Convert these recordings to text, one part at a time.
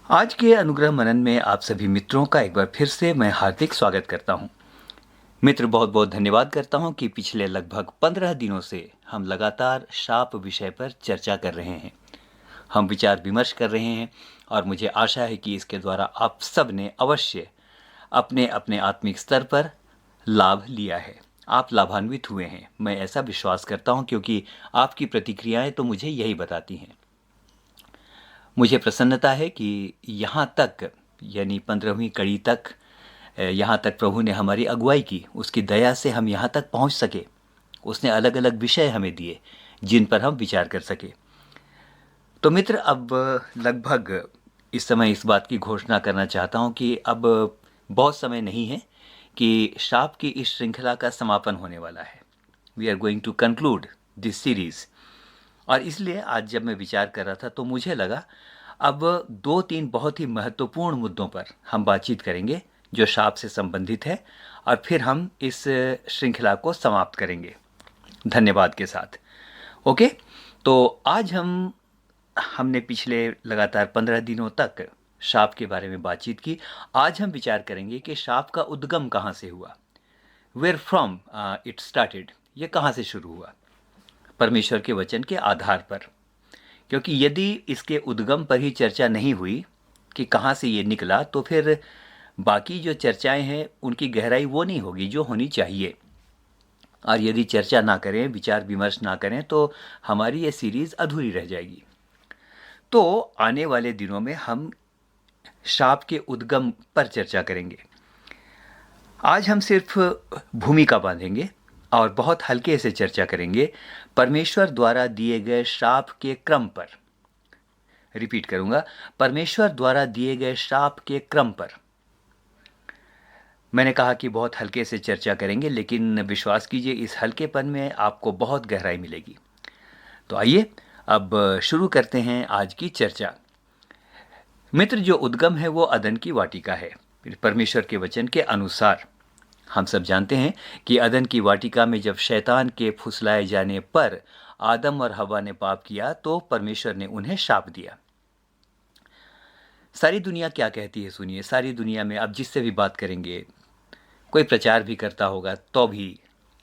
आज के अनुग्रह मनन में आप सभी मित्रों का एक बार फिर से मैं हार्दिक स्वागत करता हूं। मित्र, बहुत बहुत धन्यवाद करता हूं कि पिछले लगभग 15 दिनों से हम लगातार शाप विषय पर चर्चा कर रहे हैं। हम विचार विमर्श कर रहे हैं और मुझे आशा है कि इसके द्वारा आप सब ने अवश्य अपने अपने आत्मिक स्तर पर लाभ लिया है। आप लाभान्वित हुए हैं, मैं ऐसा विश्वास करता हूं, क्योंकि आपकी प्रतिक्रियाएं तो मुझे यही बताती हैं। मुझे प्रसन्नता है कि यहाँ तक, यानी 15वीं कड़ी तक, यहाँ तक प्रभु ने हमारी अगुवाई की। उसकी दया से हम यहाँ तक पहुँच सके। उसने अलग अलग विषय हमें दिए जिन पर हम विचार कर सके। तो मित्र, अब लगभग इस समय इस बात की घोषणा करना चाहता हूँ कि अब बहुत समय नहीं है कि शाप की इस श्रृंखला का समापन होने वाला है। We are going to conclude this series. और इसलिए आज जब मैं विचार कर रहा था तो मुझे लगा अब 2-3 बहुत ही महत्वपूर्ण मुद्दों पर हम बातचीत करेंगे जो शाप से संबंधित है, और फिर हम इस श्रृंखला को समाप्त करेंगे धन्यवाद के साथ। ओके, तो आज हमने पिछले लगातार 15 दिनों तक शाप के बारे में बातचीत की। आज हम विचार करेंगे कि शाप का उद्गम कहाँ से हुआ, वेयर फ्रॉम इट स्टार्टेड। ये कहाँ से शुरू हुआ? परमेश्वर के वचन के आधार पर। क्योंकि यदि इसके उद्गम पर ही चर्चा नहीं हुई कि कहाँ से ये निकला, तो फिर बाकी जो चर्चाएं हैं उनकी गहराई वो नहीं होगी जो होनी चाहिए। और यदि चर्चा ना करें, विचार विमर्श ना करें, तो हमारी ये सीरीज अधूरी रह जाएगी। तो आने वाले दिनों में हम शाप के उद्गम पर चर्चा करेंगे। आज हम सिर्फ भूमिका बांधेंगे और बहुत हल्के से चर्चा करेंगे परमेश्वर द्वारा दिए गए शाप के क्रम पर। रिपीट करूंगा, परमेश्वर द्वारा दिए गए शाप के क्रम पर। मैंने कहा कि बहुत हल्के से चर्चा करेंगे, लेकिन विश्वास कीजिए इस हल्केपन में आपको बहुत गहराई मिलेगी। तो आइए अब शुरू करते हैं आज की चर्चा। मित्र, जो उद्गम है वो अदन की वाटिका है। परमेश्वर के वचन के अनुसार हम सब जानते हैं कि अदन की वाटिका में जब शैतान के फुसलाए जाने पर आदम और हवा ने पाप किया, तो परमेश्वर ने उन्हें शाप दिया। सारी दुनिया क्या कहती है सुनिए। सारी दुनिया में अब जिससे भी बात करेंगे, कोई प्रचार भी करता होगा तो भी,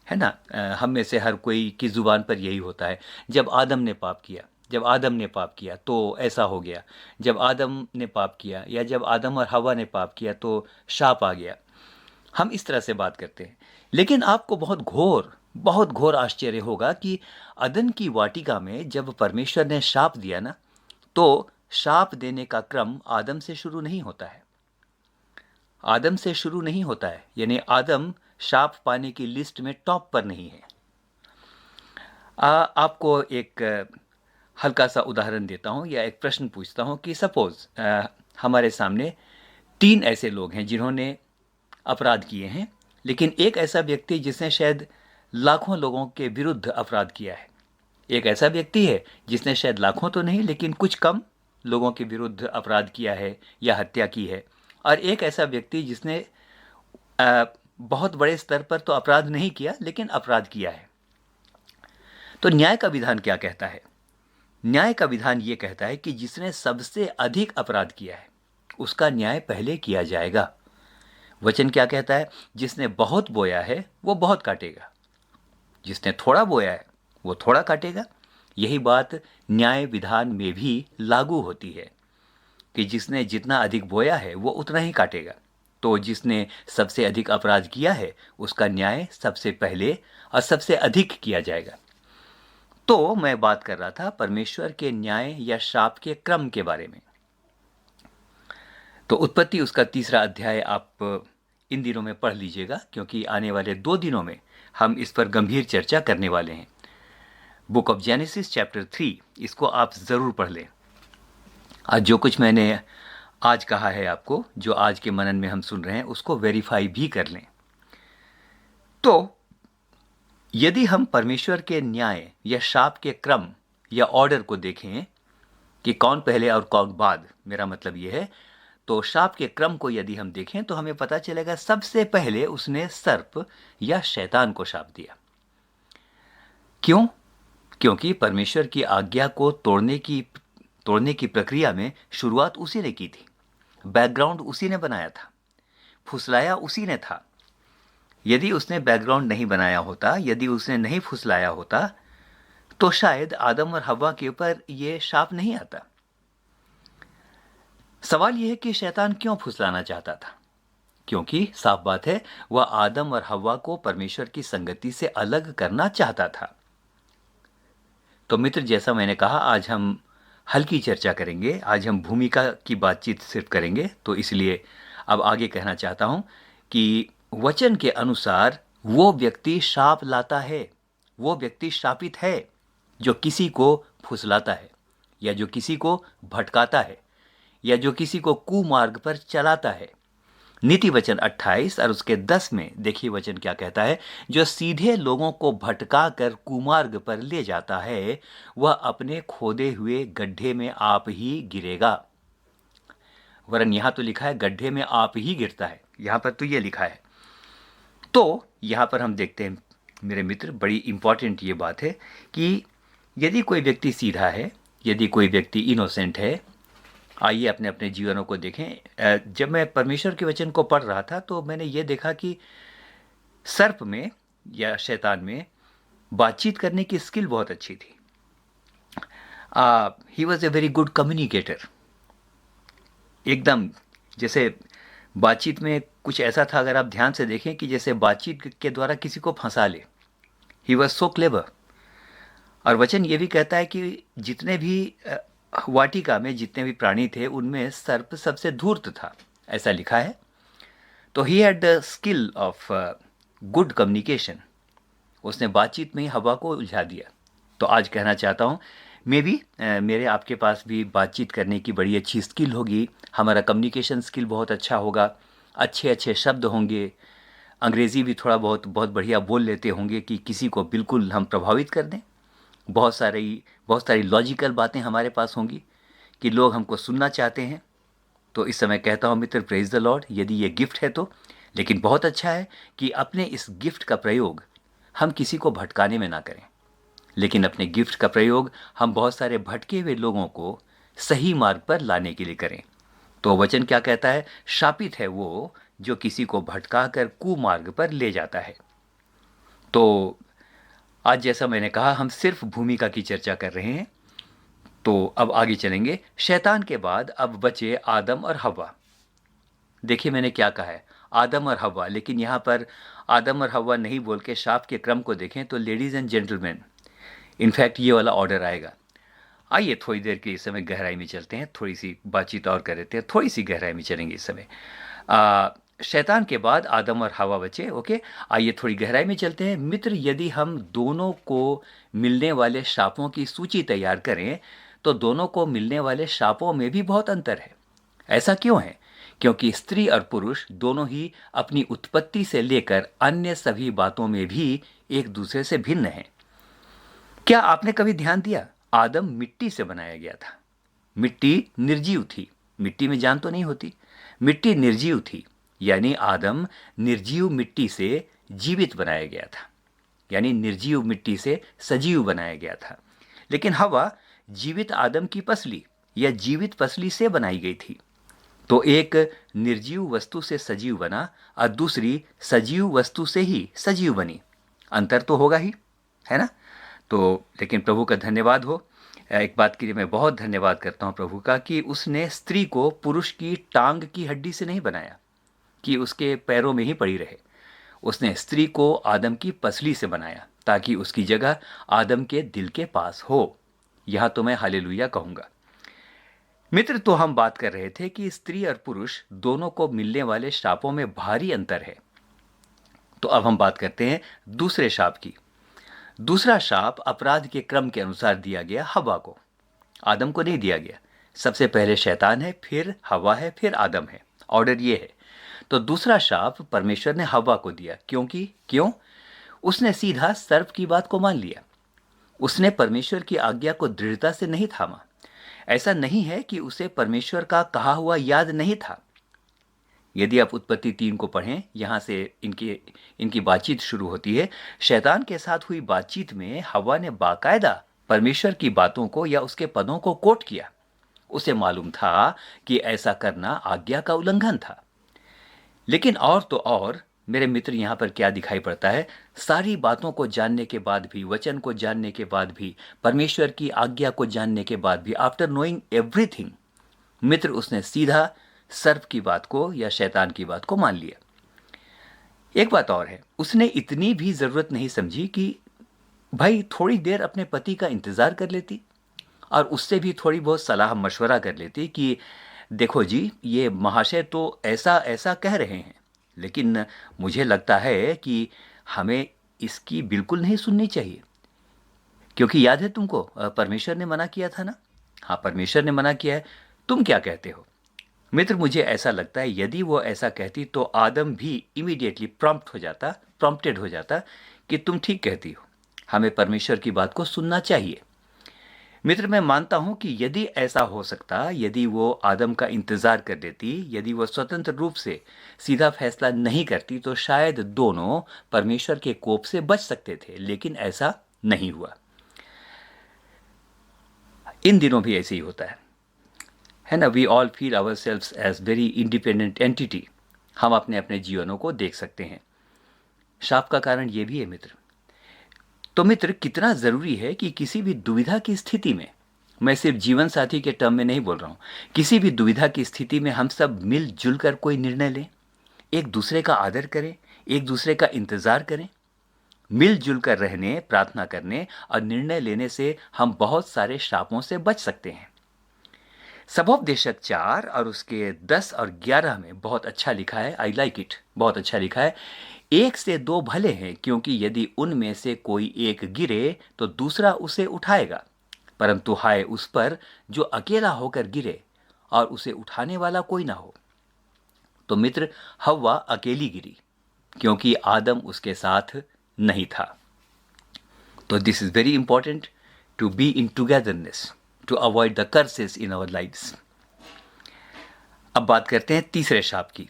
है ना, हम में से हर कोई की जुबान पर यही होता है, जब आदम ने पाप किया, जब आदम ने पाप किया तो ऐसा हो गया, जब आदम ने पाप किया, या जब आदम और हवा ने पाप किया तो शाप आ गया। हम इस तरह से बात करते हैं। लेकिन आपको बहुत घोर आश्चर्य होगा कि अदन की वाटिका में जब परमेश्वर ने शाप दिया ना, तो शाप देने का क्रम आदम से शुरू नहीं होता है। आदम से शुरू नहीं होता है, यानी आदम शाप पाने की लिस्ट में टॉप पर नहीं है। आपको एक हल्का सा उदाहरण देता हूं, या एक प्रश्न पूछता हूं कि सपोज हमारे सामने 3 ऐसे लोग हैं जिन्होंने अपराध किए हैं, लेकिन एक ऐसा व्यक्ति जिसने शायद लाखों लोगों के विरुद्ध अपराध किया है। एक ऐसा व्यक्ति है जिसने शायद लाखों तो नहीं, लेकिन कुछ कम लोगों के विरुद्ध अपराध किया है या हत्या की है। और एक ऐसा व्यक्ति जिसने बहुत बड़े स्तर पर तो अपराध नहीं किया, लेकिन अपराध किया है। तो न्याय का विधान क्या कहता है? न्याय का विधान ये कहता है कि जिसने सबसे अधिक अपराध किया है उसका न्याय पहले किया जाएगा। वचन क्या कहता है? जिसने बहुत बोया है वो बहुत काटेगा, जिसने थोड़ा बोया है वो थोड़ा काटेगा। यही बात न्याय विधान में भी लागू होती है कि जिसने जितना अधिक बोया है वो उतना ही काटेगा। तो जिसने सबसे अधिक अपराध किया है उसका न्याय सबसे पहले और सबसे अधिक किया जाएगा। तो मैं बात कर रहा था परमेश्वर के न्याय या शाप के क्रम के बारे में। तो उत्पत्ति उसका 3रा अध्याय आप इन दिनों में पढ़ लीजिएगा, क्योंकि आने वाले 2 दिनों में हम इस पर गंभीर चर्चा करने वाले हैं। बुक ऑफ जेनेसिस चैप्टर 3, इसको आप जरूर पढ़ लें। आज जो कुछ मैंने आज कहा है आपको, जो आज के मनन में हम सुन रहे हैं, उसको वेरीफाई भी कर लें। तो यदि हम परमेश्वर के न्याय या शाप के क्रम या ऑर्डर को देखें कि कौन पहले और कौन बाद, मेरा मतलब यह है, तो शाप के क्रम को यदि हम देखें तो हमें पता चलेगा सबसे पहले उसने सर्प या शैतान को शाप दिया। क्यों? क्योंकि परमेश्वर की आज्ञा को तोड़ने की प्रक्रिया में शुरुआत उसी ने की थी। बैकग्राउंड उसी ने बनाया था, फुसलाया उसी ने था। यदि उसने बैकग्राउंड नहीं बनाया होता, यदि उसने नहीं फुसलाया होता, तो शायद आदम और हव्वा के ऊपर यह शाप नहीं आता। सवाल यह है कि शैतान क्यों फुसलाना चाहता था? क्योंकि साफ बात है, वह आदम और हव्वा को परमेश्वर की संगति से अलग करना चाहता था। तो मित्र, जैसा मैंने कहा, आज हम हल्की चर्चा करेंगे, आज हम भूमिका की बातचीत सिर्फ करेंगे। तो इसलिए अब आगे कहना चाहता हूं कि वचन के अनुसार वो व्यक्ति शाप लाता है, वो व्यक्ति शापित है जो किसी को फुसलाता है, या जो किसी को भटकाता है, या जो किसी को कुमार्ग पर चलाता है। नीति वचन 28 और उसके 10 में देखिए वचन क्या कहता है, जो सीधे लोगों को भटका कर कुमार्ग पर ले जाता है, वह अपने खोदे हुए गड्ढे में आप ही गिरेगा। वरन यहां तो लिखा है गड्ढे में आप ही गिरता है, यहां पर तो यह लिखा है। तो यहां पर हम देखते हैं मेरे मित्र, बड़ी इंपॉर्टेंट ये बात है कि यदि कोई व्यक्ति सीधा है, यदि कोई व्यक्ति इनोसेंट है, आइए अपने अपने जीवनों को देखें। जब मैं परमेश्वर के वचन को पढ़ रहा था तो मैंने ये देखा कि सर्प में या शैतान में बातचीत करने की स्किल बहुत अच्छी थी। He was a very good communicator. एकदम जैसे बातचीत में कुछ ऐसा था, अगर आप ध्यान से देखें, कि जैसे बातचीत के द्वारा किसी को फंसा ले। He was so clever. और वचन ये भी कहता है कि जितने भी वाटिका में जितने भी प्राणी थे, उनमें सर्प सबसे धूर्त था, ऐसा लिखा है। तो he had the skill of good communication. उसने बातचीत में ही हवा को उलझा दिया। तो आज कहना चाहता हूँ, मे भी मेरे आपके पास भी बातचीत करने की बड़ी अच्छी स्किल होगी, हमारा कम्युनिकेशन स्किल बहुत अच्छा होगा, अच्छे अच्छे शब्द होंगे, अंग्रेज़ी भी थोड़ा बहुत बढ़िया बोल लेते होंगे कि किसी को बिल्कुल हम प्रभावित कर दें। बहुत सारी लॉजिकल बातें हमारे पास होंगी कि लोग हमको सुनना चाहते हैं। तो इस समय कहता हूँ मित्र, प्रेज द लॉर्ड, यदि ये गिफ्ट है तो। लेकिन बहुत अच्छा है कि अपने इस गिफ्ट का प्रयोग हम किसी को भटकाने में ना करें, लेकिन अपने गिफ्ट का प्रयोग हम बहुत सारे भटके हुए लोगों को सही मार्ग पर लाने के लिए करें। तो वचन क्या कहता है? शापित है वो जो किसी को भटका कर कुमार्ग पर ले जाता है। तो आज जैसा मैंने कहा, हम सिर्फ भूमिका की चर्चा कर रहे हैं। तो अब आगे चलेंगे। शैतान के बाद अब बचे आदम और हव्वा। देखिए मैंने क्या कहा है, आदम और हव्वा, लेकिन यहाँ पर आदम और हव्वा नहीं बोल के शाप के क्रम को देखें तो लेडीज़ एंड जेंटलमैन, इनफैक्ट ये वाला ऑर्डर आएगा। आइए थोड़ी देर के इस समय गहराई में चलते हैं, थोड़ी सी बातचीत और कर लेते हैं, थोड़ी सी गहराई में चलेंगे इस समय। शैतान के बाद आदम और हवा बचे। ओके, आइए थोड़ी गहराई में चलते हैं मित्र। यदि हम दोनों को मिलने वाले शापों की सूची तैयार करें तो दोनों को मिलने वाले शापों में भी बहुत अंतर है। ऐसा क्यों है? क्योंकि स्त्री और पुरुष दोनों ही अपनी उत्पत्ति से लेकर अन्य सभी बातों में भी एक दूसरे से भिन्न हैं। क्या आपने कभी ध्यान दिया, आदम मिट्टी से बनाया गया था। मिट्टी निर्जीव थी, मिट्टी में जान तो नहीं होती, मिट्टी निर्जीव थी, यानी आदम निर्जीव मिट्टी से जीवित बनाया गया था, यानी निर्जीव मिट्टी से सजीव बनाया गया था। लेकिन हवा जीवित आदम की पसली या जीवित पसली से बनाई गई थी। तो एक निर्जीव वस्तु से सजीव बना और दूसरी सजीव वस्तु से ही सजीव बनी। अंतर तो होगा ही, है ना? तो लेकिन प्रभु का धन्यवाद हो, एक बात के लिए मैं बहुत धन्यवाद करता हूँ प्रभु का, कि उसने स्त्री को पुरुष की टांग की हड्डी से नहीं बनाया कि उसके पैरों में ही पड़ी रहे। उसने स्त्री को आदम की पसली से बनाया ताकि उसकी जगह आदम के दिल के पास हो। यहाँ तो मैं हालेलुया कहूँगा। मित्र, तो हम बात कर रहे थे कि स्त्री और पुरुष दोनों को मिलने वाले शापों में भारी अंतर है। तो अब हम बात करते हैं दूसरे शाप की। दूसरा शाप अपराध के क्रम के अनुसार दिया गया हवा को, आदम को नहीं दिया गया। सबसे पहले शैतान है, फिर हवा है, फिर आदम है, ऑर्डर ये है। तो दूसरा शाप परमेश्वर ने हवा को दिया। क्यों? उसने सीधा सर्प की बात को मान लिया। उसने परमेश्वर की आज्ञा को दृढ़ता से नहीं थामा। ऐसा नहीं है कि उसे परमेश्वर का कहा हुआ याद नहीं था। यदि आप उत्पत्ति 3 को पढ़ें, यहां से इनकी बातचीत शुरू होती है। शैतान के साथ हुई बातचीत में हवा ने बाकायदा परमेश्वर की बातों को या उसके पदों को कोट किया। उसे मालूम था कि ऐसा करना आज्ञा का उल्लंघन था। लेकिन और तो और मेरे मित्र, यहाँ पर क्या दिखाई पड़ता है, सारी बातों को जानने के बाद भी, वचन को जानने के बाद भी, परमेश्वर की आज्ञा को जानने के बाद भी, आफ्टर नोइंग एवरीथिंग, मित्र उसने सीधा सर्प की बात को या शैतान की बात को मान लिया। एक बात और है, उसने इतनी भी जरूरत नहीं समझी कि भाई थोड़ी देर अपने पति का इंतजार कर लेती और उससे भी थोड़ी बहुत सलाह मशवरा कर लेती कि देखो जी, ये महाशय तो ऐसा ऐसा कह रहे हैं, लेकिन मुझे लगता है कि हमें इसकी बिल्कुल नहीं सुननी चाहिए, क्योंकि याद है तुमको परमेश्वर ने मना किया था ना। हाँ, परमेश्वर ने मना किया है, तुम क्या कहते हो? मित्र, मुझे ऐसा लगता है यदि वो ऐसा कहती तो आदम भी इमीडिएटली प्रॉम्प्टेड हो जाता कि तुम ठीक कहती हो, हमें परमेश्वर की बात को सुनना चाहिए। मित्र, मैं मानता हूं कि यदि ऐसा हो सकता, यदि वो आदम का इंतजार कर देती, यदि वो स्वतंत्र रूप से सीधा फैसला नहीं करती, तो शायद दोनों परमेश्वर के कोप से बच सकते थे, लेकिन ऐसा नहीं हुआ। इन दिनों भी ऐसे ही होता है ना। We all feel ourselves as very independent entity. हम अपने अपने जीवनों को देख सकते हैं। शाप का कारण यह भी है मित्र। तो मित्र, कितना जरूरी है कि किसी भी दुविधा की स्थिति में, मैं सिर्फ जीवन साथी के टर्म में नहीं बोल रहा हूं, किसी भी दुविधा की स्थिति में हम सब मिलजुल कर कोई निर्णय लें, एक दूसरे का आदर करें, एक दूसरे का इंतजार करें। मिलजुल कर रहने, प्रार्थना करने और निर्णय लेने से हम बहुत सारे शापों से बच सकते हैं। सबोपदेशक 4 और उसके 10 और 11 में बहुत अच्छा लिखा है। आई लाइक इट, बहुत अच्छा लिखा है। एक से दो भले हैं, क्योंकि यदि उनमें से कोई एक गिरे तो दूसरा उसे उठाएगा, परंतु हाय उस पर जो अकेला होकर गिरे और उसे उठाने वाला कोई ना हो। तो मित्र, हव्वा अकेली गिरी क्योंकि आदम उसके साथ नहीं था। तो this is very important to be in togetherness, to avoid the curses in our lives. अब बात करते हैं तीसरे शाप की।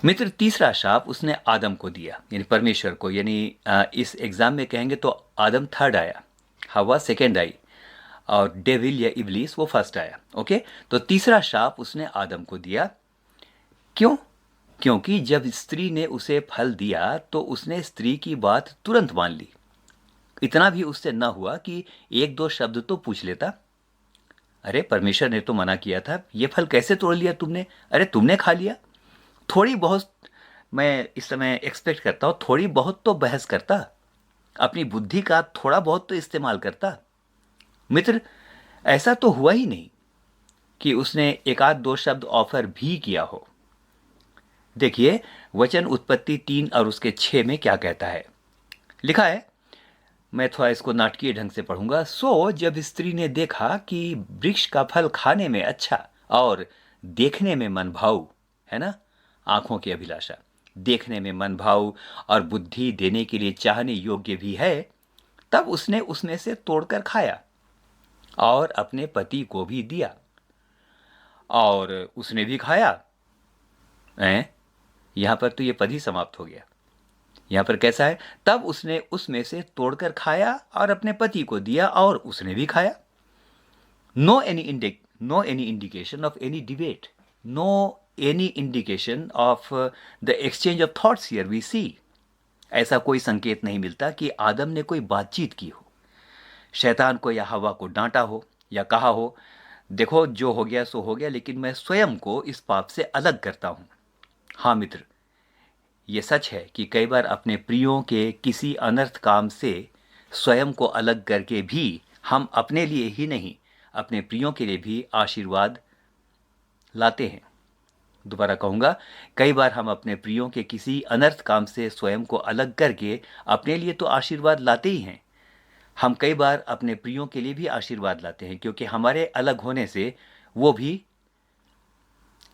मित्र, तीसरा शाप उसने आदम को दिया, यानी परमेश्वर को, यानी इस एग्जाम में कहेंगे तो आदम थर्ड आया, हवा सेकेंड आई और डेविल या इब्लीस वो फर्स्ट आया। ओके, तो तीसरा शाप उसने आदम को दिया। क्यों? क्योंकि जब स्त्री ने उसे फल दिया तो उसने स्त्री की बात तुरंत मान ली। इतना भी उससे न हुआ कि एक दो शब्द तो पूछ लेता। अरे, परमेश्वर ने तो मना किया था, ये फल कैसे तोड़ लिया तुमने? अरे, तुमने खा लिया। थोड़ी बहुत मैं इस समय एक्सपेक्ट करता हूं, थोड़ी बहुत तो बहस करता, अपनी बुद्धि का थोड़ा बहुत तो इस्तेमाल करता। मित्र, ऐसा तो हुआ ही नहीं कि उसने एक आध दो शब्द ऑफर भी किया हो। देखिए, वचन उत्पत्ति 3 और उसके 6 में क्या कहता है, लिखा है, मैं थोड़ा इसको नाटकीय ढंग से पढ़ूंगा। सो जब स्त्री ने देखा कि वृक्ष का फल खाने में अच्छा और देखने में मन भाऊ है ना, आंखों की अभिलाषा, देखने में मन भाऊ और बुद्धि देने के लिए चाहने योग्य भी है, तब उसने उसमें से तोड़कर खाया और अपने पति को भी दिया और उसने भी खाया। यहां पर तो ये पद ही समाप्त हो गया। यहां पर कैसा है, तब उसने उसमें से तोड़कर खाया और अपने पति को दिया और उसने भी खाया। No any indication of any debate, no any indication of the exchange of thoughts here we see. ऐसा कोई संकेत नहीं मिलता कि आदम ने कोई बातचीत की हो, शैतान को या हवा को डांटा हो या कहा हो, देखो जो हो गया सो हो गया, लेकिन मैं स्वयं को इस पाप से अलग करता हूं। हाँ मित्र, ये सच है कि कई बार अपने प्रियों के किसी अनर्थ काम से स्वयं को अलग करके भी हम अपने लिए ही नहीं, अपने प्रियों के लिए भी आशीर्वाद लाते हैं। दोबारा कहूंगा, कई बार हम अपने प्रियों के किसी अनर्थ काम से स्वयं को अलग करके अपने लिए तो आशीर्वाद लाते ही हैं, हम कई बार अपने प्रियों के लिए भी आशीर्वाद लाते हैं, क्योंकि हमारे अलग होने से वो भी,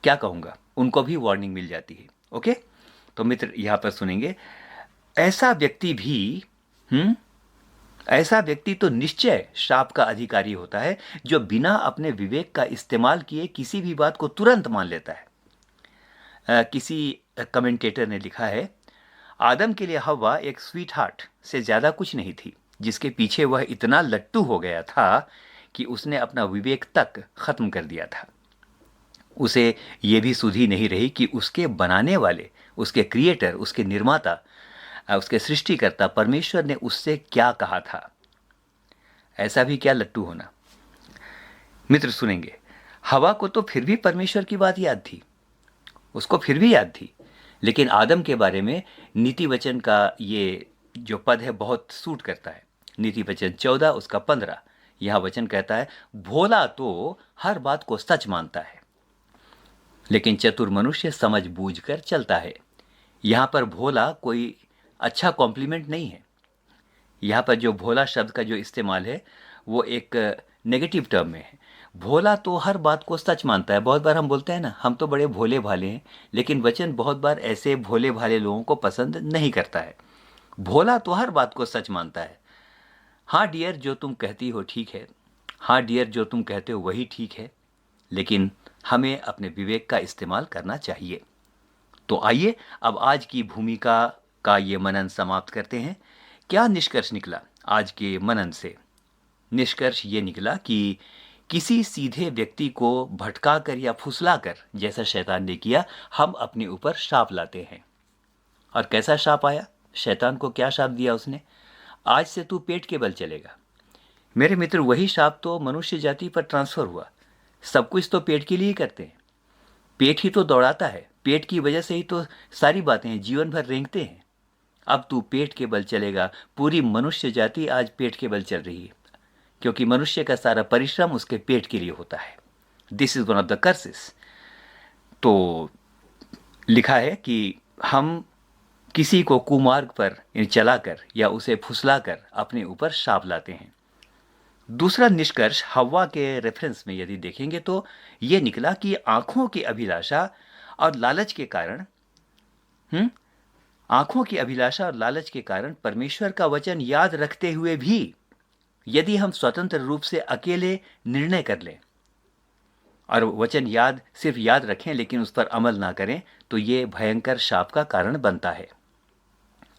क्या कहूंगा, उनको भी वार्निंग मिल जाती है। ओके, तो मित्र यहां पर सुनेंगे, ऐसा व्यक्ति भी ऐसा व्यक्ति तो निश्चय शाप का अधिकारी होता है, जो बिना अपने विवेक का इस्तेमाल किए किसी भी बात को तुरंत मान लेता है। किसी कमेंटेटर ने लिखा है, आदम के लिए हव्वा एक स्वीट हार्ट से ज्यादा कुछ नहीं थी, जिसके पीछे वह इतना लट्टू हो गया था कि उसने अपना विवेक तक खत्म कर दिया था। उसे ये भी सुधि नहीं रही कि उसके बनाने वाले, उसके क्रिएटर, उसके निर्माता, उसके सृष्टिकर्ता परमेश्वर ने उससे क्या कहा था। ऐसा भी क्या लट्टू होना। मित्र सुनेंगे, हवा को तो फिर भी परमेश्वर की बात याद थी, उसको फिर भी याद थी, लेकिन आदम के बारे में नीति वचन का ये जो पद है बहुत सूट करता है। नीति वचन 14 उसका 15, यह वचन कहता है, भोला तो हर बात को सच मानता है, लेकिन चतुर मनुष्य समझ बूझ कर चलता है। यहां पर भोला कोई अच्छा कॉम्प्लीमेंट नहीं है। यहाँ पर जो भोला शब्द का जो इस्तेमाल है वो एक नेगेटिव टर्म में है। भोला तो हर बात को सच मानता है। बहुत बार हम बोलते हैं ना, हम तो बड़े भोले भाले हैं, लेकिन वचन बहुत बार ऐसे भोले भाले लोगों को पसंद नहीं करता है। भोला तो हर बात को सच मानता है। हाँ डियर, जो तुम कहती हो ठीक है, हाँ डियर जो तुम कहते हो वही ठीक है, लेकिन हमें अपने विवेक का इस्तेमाल करना चाहिए। तो आइए अब आज की भूमिका का ये मनन समाप्त करते हैं। क्या निष्कर्ष निकला आज के मनन से? निष्कर्ष ये निकला कि किसी सीधे व्यक्ति को भटकाकर या फुसलाकर, जैसा शैतान ने किया, हम अपने ऊपर शाप लाते हैं। और कैसा शाप आया? शैतान को क्या शाप दिया उसने? आज से तू पेट के बल चलेगा। मेरे मित्र, वही शाप तो मनुष्य जाति पर ट्रांसफर हुआ। सब कुछ तो पेट के लिए ही करते हैं। पेट ही तो दौड़ाता है, पेट की वजह से ही तो सारी बातें जीवन भर रेंगते हैं। अब तू पेट के बल चलेगा। पूरी मनुष्य जाति आज पेट के बल चल रही है, क्योंकि मनुष्य का सारा परिश्रम उसके पेट के लिए होता है। This is one of the curses. तो लिखा है कि हम किसी को कुमार्ग पर चलाकर या उसे फुसलाकर अपने ऊपर शाप लाते हैं। दूसरा निष्कर्ष हव्वा के रेफरेंस में यदि देखेंगे तो यह निकला कि आंखों की अभिलाषा और लालच के कारण आंखों की अभिलाषा और लालच के कारण परमेश्वर का वचन याद रखते हुए भी यदि हम स्वतंत्र रूप से अकेले निर्णय कर लें और वचन सिर्फ याद रखें लेकिन उस पर अमल ना करें, तो ये भयंकर शाप का कारण बनता है।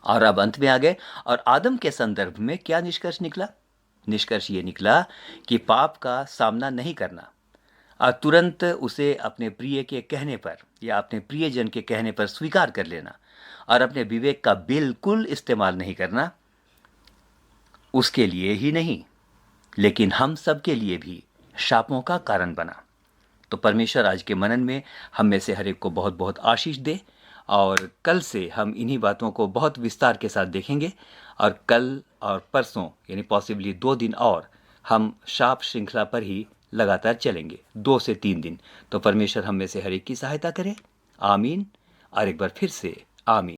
और अब अंत में आ गए, और आदम के संदर्भ में क्या निष्कर्ष निकला? निष्कर्ष ये निकला कि पाप का सामना नहीं करना और तुरंत उसे अपने प्रिय के कहने पर या अपने प्रियजन के कहने पर स्वीकार कर लेना और अपने विवेक का बिल्कुल इस्तेमाल नहीं करना, उसके लिए ही नहीं लेकिन हम सब के लिए भी शापों का कारण बना। तो परमेश्वर आज के मनन में हम में से हर एक को बहुत बहुत आशीष दे, और कल से हम इन्हीं बातों को बहुत विस्तार के साथ देखेंगे। और कल और परसों यानी पॉसिबली 2 दिन और हम शाप श्रृंखला पर ही लगातार चलेंगे, 2 से 3 दिन। तो परमेश्वर हम में से हर एक की सहायता करे। आमीन। और एक बार फिर से आमीन।